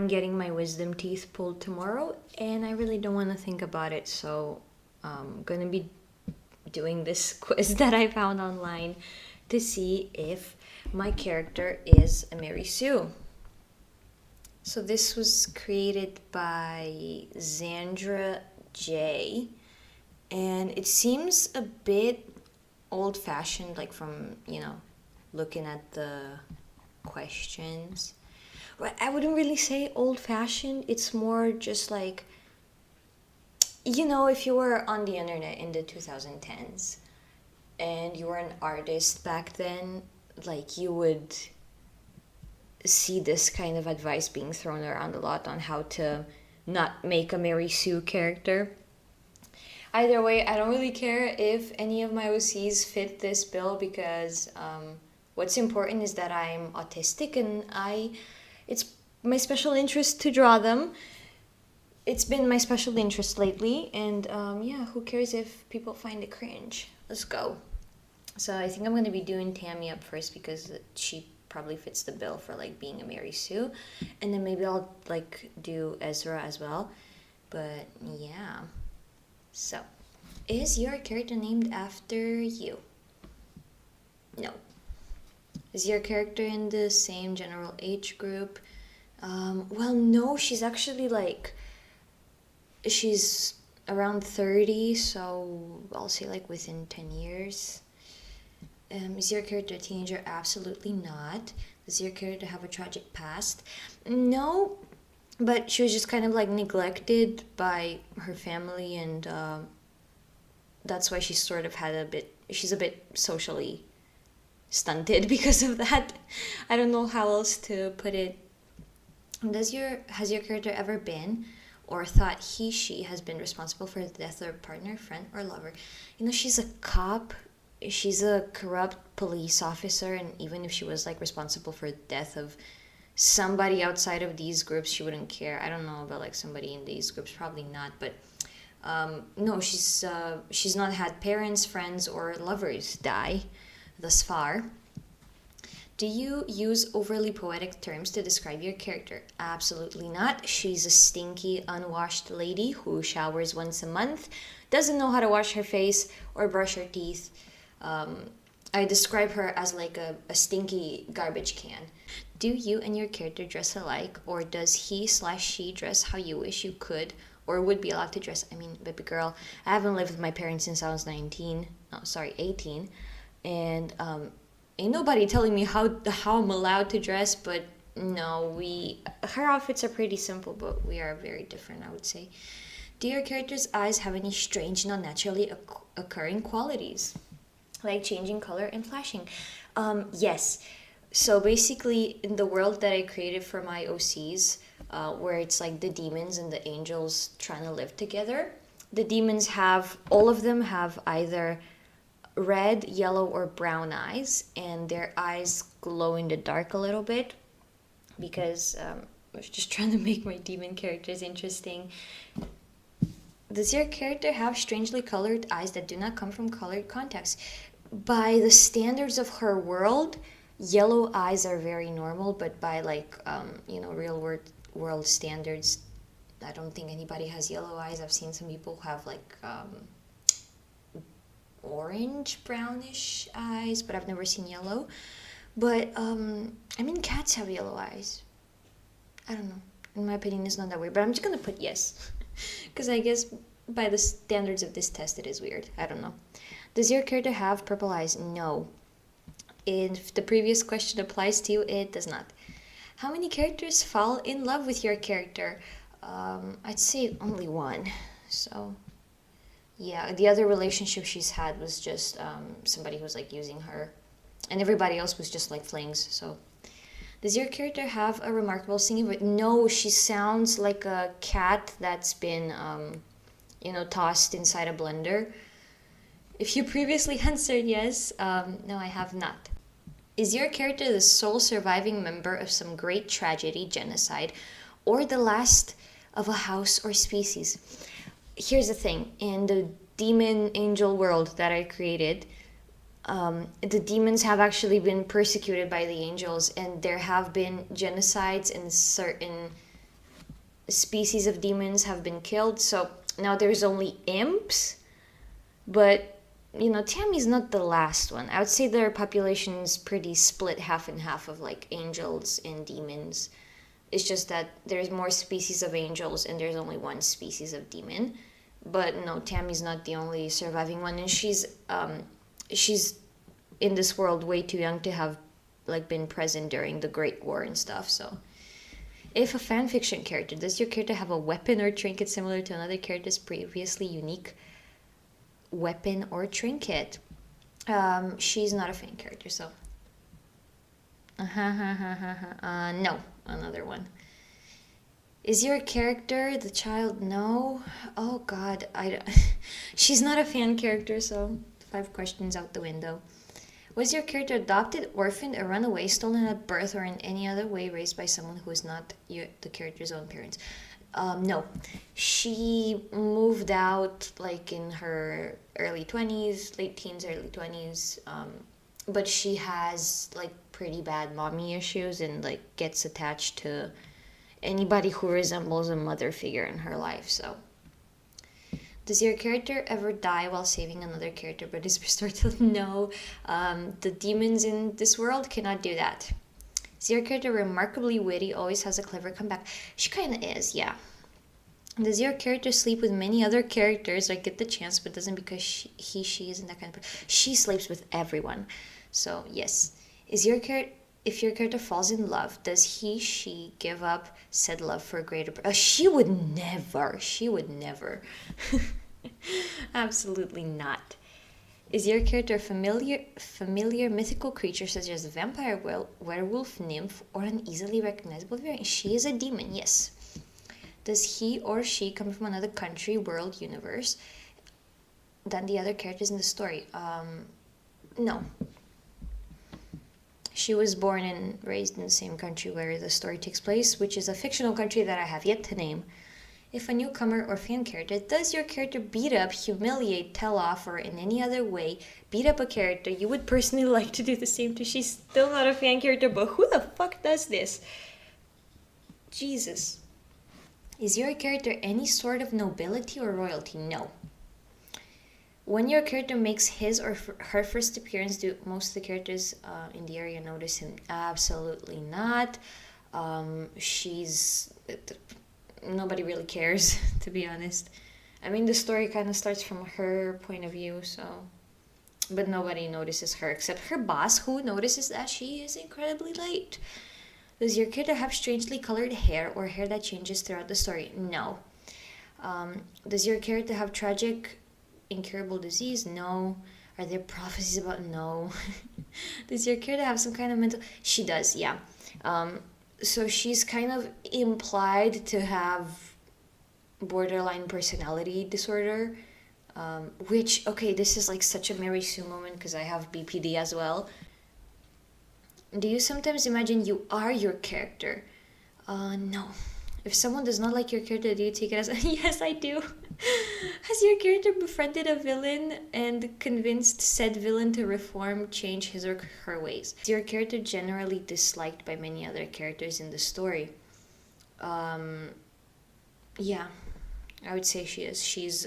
getting my wisdom teeth pulled tomorrow, and I really don't want to think about it, so I'm gonna be doing this quiz that I found online to see if my character is a Mary Sue. So this was created by Zandra J, and it seems a bit old-fashioned, like from, looking at the questions. I wouldn't really say old-fashioned. It's more just like, if you were on the internet in the 2010s and you were an artist back then, like, you would see this kind of advice being thrown around a lot on how to not make a Mary Sue character. Either way, I don't really care if any of my OCs fit this bill, because what's important is that I'm autistic and it's my special interest to draw them. It's been my special interest lately, and who cares if people find it cringe? Let's go. So I think I'm going to be doing Tammy up first because she probably fits the bill for like being a Mary Sue, and then maybe I'll like do Ezra as well. But yeah. So, is your character named after you? No. Is your character in the same general age group? Well, no, she's actually she's around 30, so I'll say like within 10 years. Is your character a teenager? Absolutely not. Does your character have a tragic past? No, but she was just kind of like neglected by her family, and that's why she sort of she's a bit socially stunted because of that. I don't know how else to put it. Has your character ever been or thought she has been responsible for the death of a partner, friend, or lover? She's a cop. She's a corrupt police officer, and even if she was like responsible for the death of somebody outside of these groups, she wouldn't care. I don't know about like somebody in these groups, probably not, but no, she's not had parents, friends, or lovers die thus far. Do you use overly poetic terms to describe your character? Absolutely not. She's a stinky, unwashed lady who showers once a month, doesn't know how to wash her face or brush her teeth. I describe her as like a stinky garbage can. Do you and your character dress alike, or does he/she dress how you wish you could or would be allowed to dress? I mean, baby girl, I haven't lived with my parents since I was 18, and ain't nobody telling me how I'm allowed to dress, but no, her outfits are pretty simple, but we are very different, I would say. Do your character's eyes have any strange, non-naturally occurring qualities? Like changing color and flashing? Yes. So basically, in the world that I created for my OCs, where it's like the demons and the angels trying to live together, the demons all of them have either red, yellow, or brown eyes, and their eyes glow in the dark a little bit, because I was just trying to make my demon characters interesting. Does your character have strangely colored eyes that do not come from colored contacts? By the standards of her world, yellow eyes are very normal, but by real world standards, I don't think anybody has yellow eyes. I've seen some people have like orange brownish eyes, but I've never seen yellow. But cats have yellow eyes. I don't know, in my opinion it's not that weird, but I'm just gonna put yes because I guess by the standards of this test it is weird. I don't know. Does your character have purple eyes? No. If the previous question applies to you, it does not. How many characters fall in love with your character? I'd say only one. So yeah, the other relationship she's had was just somebody who was like using her, and everybody else was just like flings. So does your character have a remarkable singing voice? No, she sounds like a cat that's been tossed inside a blender. If you previously answered yes, no, I have not. Is your character the sole surviving member of some great tragedy, genocide, or the last of a house or species? Here's the thing. In the demon angel world that I created, the demons have actually been persecuted by the angels, and there have been genocides in certain species of demons have been killed, so now there's only imps. But Tammy's not the last one. I would say their population is pretty split half and half of like angels and demons. It's just that there's more species of angels and there's only one species of demon. But no, Tammy's not the only surviving one, and she's in this world way too young to have like been present during the Great War and stuff. So, if a fanfiction character, does your character have a weapon or trinket similar to another character's previously unique weapon or trinket? She's not a fan character, so. No, another one. Is your character the child? No. Oh God, she's not a fan character, so 5 questions out the window. Was your character adopted, orphaned, or run away, stolen at birth, or in any other way raised by someone who is not the character's own parents? No. She moved out like in her early 20s, late teens, early 20s. But she has like pretty bad mommy issues and like gets attached to anybody who resembles a mother figure in her life. So, does your character ever die while saving another character but is restored to? No. The demons in this world cannot do that. Is your character remarkably witty, always has a clever comeback? She kind of is, yeah. Does your character sleep with many other characters, like get the chance but doesn't because she isn't that kind of person? She sleeps with everyone. So, yes. If your character falls in love, does she give up said love for a greater she would never. She would never. Absolutely not. Is your character a familiar mythical creature such as a vampire, werewolf, nymph, or an easily recognizable variant? She is a demon, yes. Does he or she come from another country, world, universe than the other characters in the story? No. She was born and raised in the same country where the story takes place, which is a fictional country that I have yet to name. If a newcomer or fan character, does your character beat up, humiliate, tell off, or in any other way beat up a character you would personally like to do the same to? She's still not a fan character, but who the fuck does this? Jesus. Is your character any sort of nobility or royalty? No. When your character makes his or her first appearance, do most of the characters in the area notice him? Absolutely not. Nobody really cares, to be honest. I mean, the story kind of starts from her point of view, so. But nobody notices her except her boss, who notices that she is incredibly late. Does your character have strangely colored hair or hair that changes throughout the story? No. Does your character have tragic, incurable disease? No. Are there prophecies about? No. Does your character have some kind of mental? She does, yeah. So she's kind of implied to have borderline personality disorder, which, okay, this is like such a Mary Sue moment because I have BPD as well. Do you sometimes imagine you are your character? No. If someone does not like your character, do you take it as yes, I do. Has your character befriended a villain and convinced said villain to reform, change his or her ways? Is your character generally disliked by many other characters in the story? Yeah, I would say she is. She's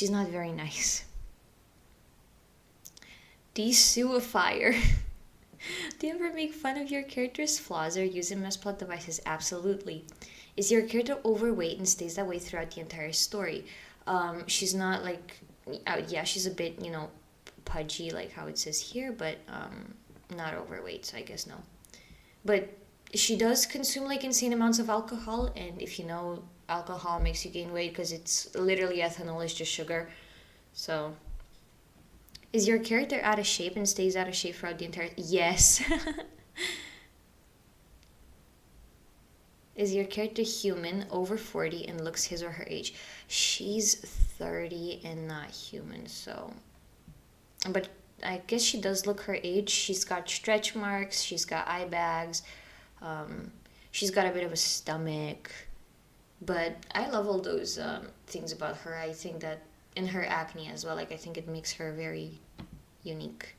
not very nice. Desuifier. Do you ever make fun of your character's flaws or use them as plot devices? Absolutely. Is your character overweight and stays that way throughout the entire story? She's not like, yeah, she's a bit, pudgy, like how it says here, but not overweight, so I guess no. But she does consume like insane amounts of alcohol, and if you know, alcohol makes you gain weight because it's literally ethanol, is just sugar. So, is your character out of shape and stays out of shape throughout the entire? Yes. Is your character human, over 40, and looks his or her age? She's 30 and not human, so. But I guess she does look her age. She's got stretch marks. She's got eye bags. She's got a bit of a stomach. But I love all those things about her. I think that in her acne as well, like I think it makes her very unique.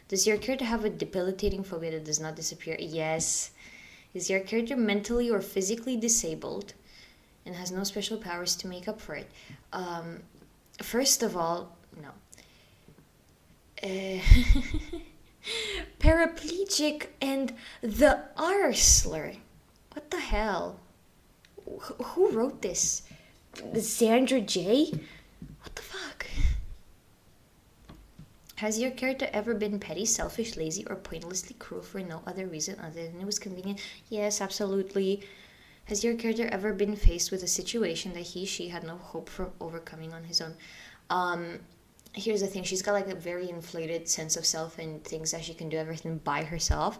Does your character have a debilitating phobia that does not disappear? Yes. Is your character mentally or physically disabled and has no special powers to make up for it? First of all, no. Paraplegic and the R-slur. What the hell? Who wrote this? Sandra J? What the fuck? Has your character ever been petty, selfish, lazy, or pointlessly cruel for no other reason other than it was convenient? Yes, absolutely. Has your character ever been faced with a situation that she had no hope for overcoming on his own? Here's the thing, she's got like a very inflated sense of self and thinks that she can do everything by herself.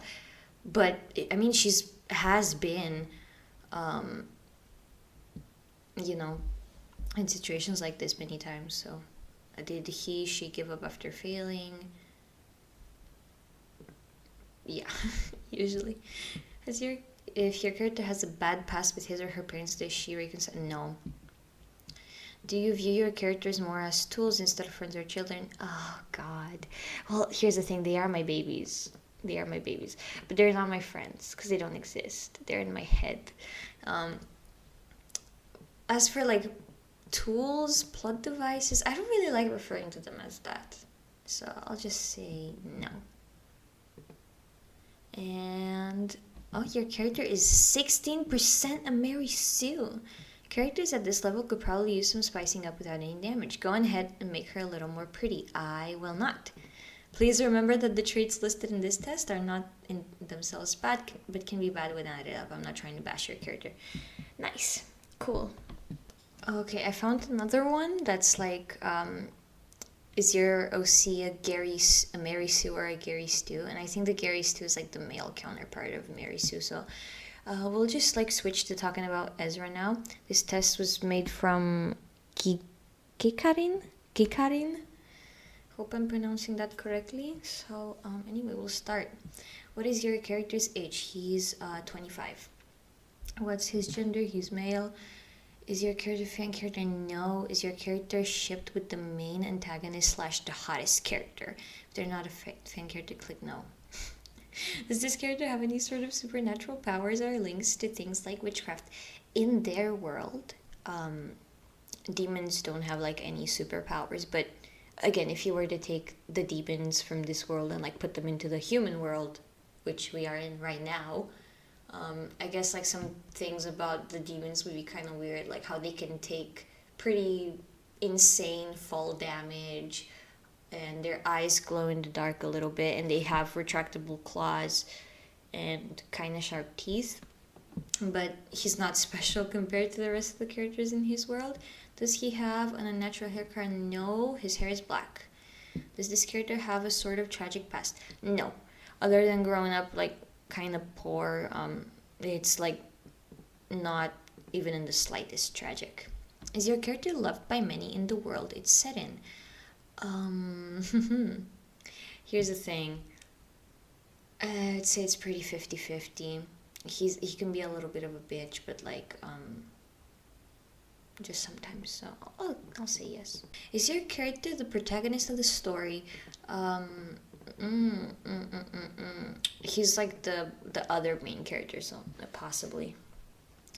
But I mean, has been, you know, in situations like this many times. So, did she give up after failing? Yeah, usually. If your character has a bad past with his or her parents, does she reconcile? No. Do you view your characters more as tools instead of friends or children? Oh, God. Well, here's the thing. They are my babies. They are my babies. But they're not my friends because they don't exist. They're in my head. As for, like, tools, plot devices, I don't really like referring to them as that. So I'll just say no. And... oh, your character is 16% a Mary Sue. Characters at this level could probably use some spicing up without any damage. Go ahead and make her a little more pretty. I will not. Please remember that the traits listed in this test are not in themselves bad, but can be bad when added up. I'm not trying to bash your character. Nice. Cool. Okay, I found another one that's like, is your OC a Mary Sue or a Gary Stu? And I think the Gary Stu is like the male counterpart of Mary Sue, so... we'll just like switch to talking about Ezra now. This test was made from Gikarin. Hope I'm pronouncing that correctly. So anyway, we'll start. What is your character's age? He's 25. What's his gender? He's male. Is your character fan character? No. Is your character shipped with the main antagonist / the hottest character? If they're not a fan character, click no. Does this character have any sort of supernatural powers or links to things like witchcraft? In their world, demons don't have like any superpowers, but again, if you were to take the demons from this world and like put them into the human world, which we are in right now, I guess like some things about the demons would be kind of weird, like how they can take pretty insane fall damage, and their eyes glow in the dark a little bit, and they have retractable claws and kind of sharp teeth. But he's not special compared to the rest of the characters in his world. Does he have an unnatural hair color? No, his hair is black. Does this character have a sort of tragic past? No. Other than growing up like kind of poor, it's like not even in the slightest tragic. Is your character loved by many in the world it's set in? Here's the thing. I'd say it's pretty 50-50. He can be a little bit of a bitch, but like just sometimes. So I'll say yes. Is your character the protagonist of the story? He's like the other main character, so possibly.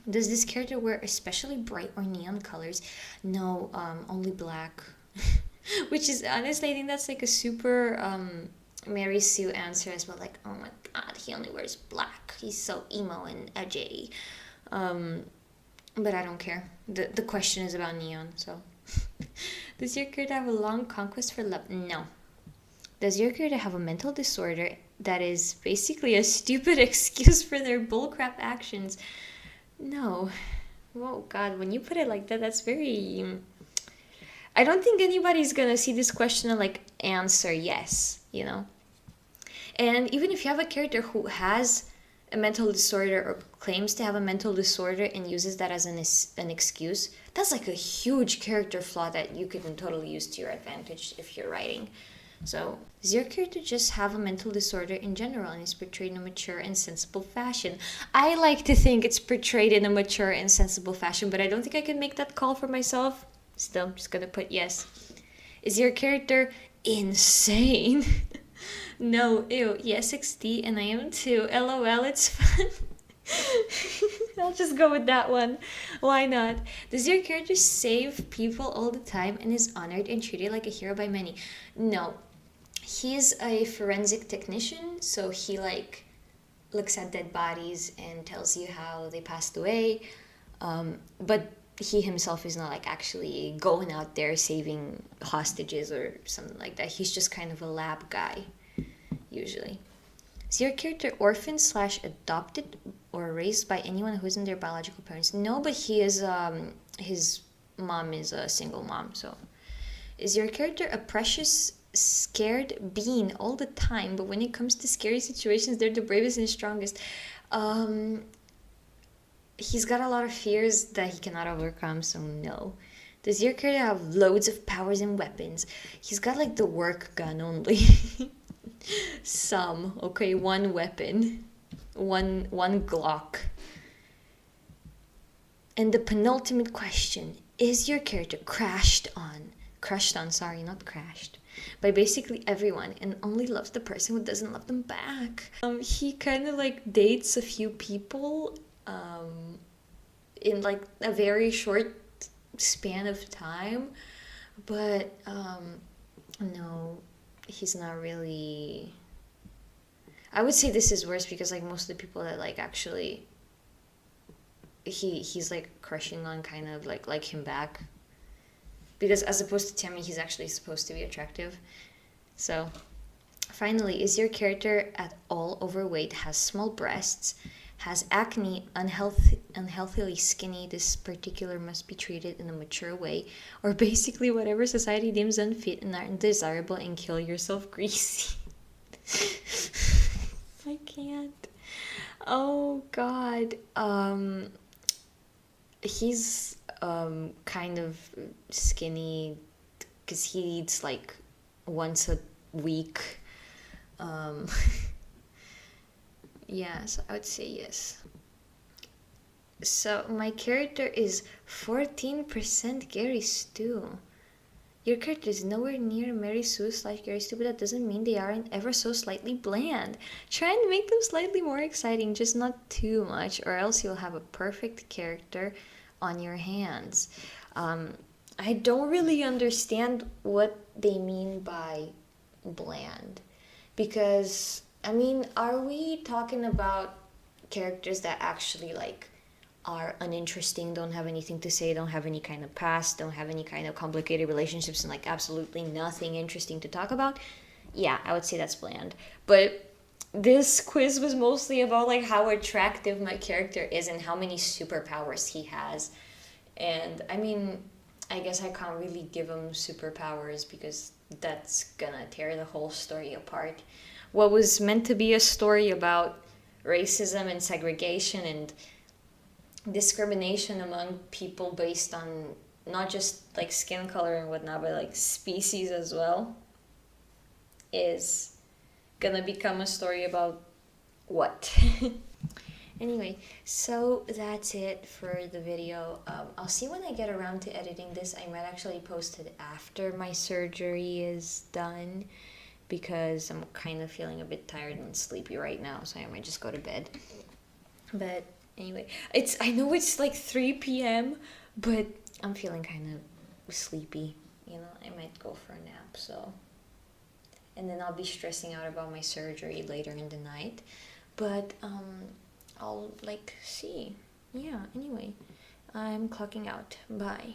Does this character wear especially bright or neon colors? No, only black. Which is, honestly, I think that's like a super Mary Sue answer as well. Like, oh my god, he only wears black. He's so emo and edgy. But I don't care. The question is about neon, so. Does your character have a long conquest for love? No. Does your character have a mental disorder that is basically a stupid excuse for their bullcrap actions? No. Oh god, when you put it like that, that's very... I don't think anybody's gonna see this question and like answer yes, you know? And even if you have a character who has a mental disorder or claims to have a mental disorder and uses that as an excuse, that's like a huge character flaw that you can totally use to your advantage if you're writing. So, does your character just have a mental disorder in general and is portrayed in a mature and sensible fashion? I like to think it's portrayed in a mature and sensible fashion, but I don't think I can make that call for myself. Still, I'm just gonna put yes. Is your character insane? No, ew, yes, XD, and I am too. LOL, it's fun. I'll just go with that one. Why not? Does your character save people all the time and is honored and treated like a hero by many? No. He's a forensic technician, so he like looks at dead bodies and tells you how they passed away. But he himself is not like actually going out there saving hostages or something like that. He's just kind of a lab guy, usually. Is your character orphaned slash adopted or raised by anyone who isn't their biological parents? No, but he is. His mom is a single mom. So, is your character a precious, scared being all the time? But when it comes to scary situations, they're the bravest and strongest. He's got a lot of fears that he cannot overcome. So no. Does your character have loads of powers and weapons? He's got like the work gun only. Some, okay, one weapon, one Glock. And the penultimate question, is your character crushed on, sorry, not crashed, by basically everyone and only loves the person who doesn't love them back? He kind of like dates a few people in like a very short span of time, but no, he's not really. I would say this is worse because like most of the people that like actually he's like crushing on kind of like him back, because as opposed to Tammy, he's actually supposed to be attractive. So finally, is your character at all overweight, has small breasts, has acne, unhealthily skinny? This particular must be treated in a mature way, or basically whatever society deems unfit and undesirable, and kill yourself greasy. I can't. Oh God. He's kind of skinny because he eats like once a week. Yeah, so I would say yes. So my character is 14% Gary Stu. Your character is nowhere near Mary Sues like Gary Stu, but that doesn't mean they aren't ever so slightly bland. Try and make them slightly more exciting, just not too much, or else you'll have a perfect character on your hands. I don't really understand what they mean by bland, because I mean, are we talking about characters that actually like are uninteresting, don't have anything to say, don't have any kind of past, don't have any kind of complicated relationships, and like absolutely nothing interesting to talk about? Yeah, I would say that's bland. But this quiz was mostly about like how attractive my character is and how many superpowers he has. And I mean, I guess I can't really give him superpowers because that's gonna tear the whole story apart. What was meant to be a story about racism and segregation and discrimination among people based on not just like skin color and whatnot, but like species as well, is gonna become a story about what? Anyway, so that's it for the video. I'll see when I get around to editing this. I might actually post it after my surgery is done, because I'm kind of feeling a bit tired and sleepy right now, so I might just go to bed. But anyway, I know it's like 3 p.m., but I'm feeling kind of sleepy. You know, I might go for a nap, so. And then I'll be stressing out about my surgery later in the night. But I'll like see. Yeah, anyway, I'm clocking out. Bye.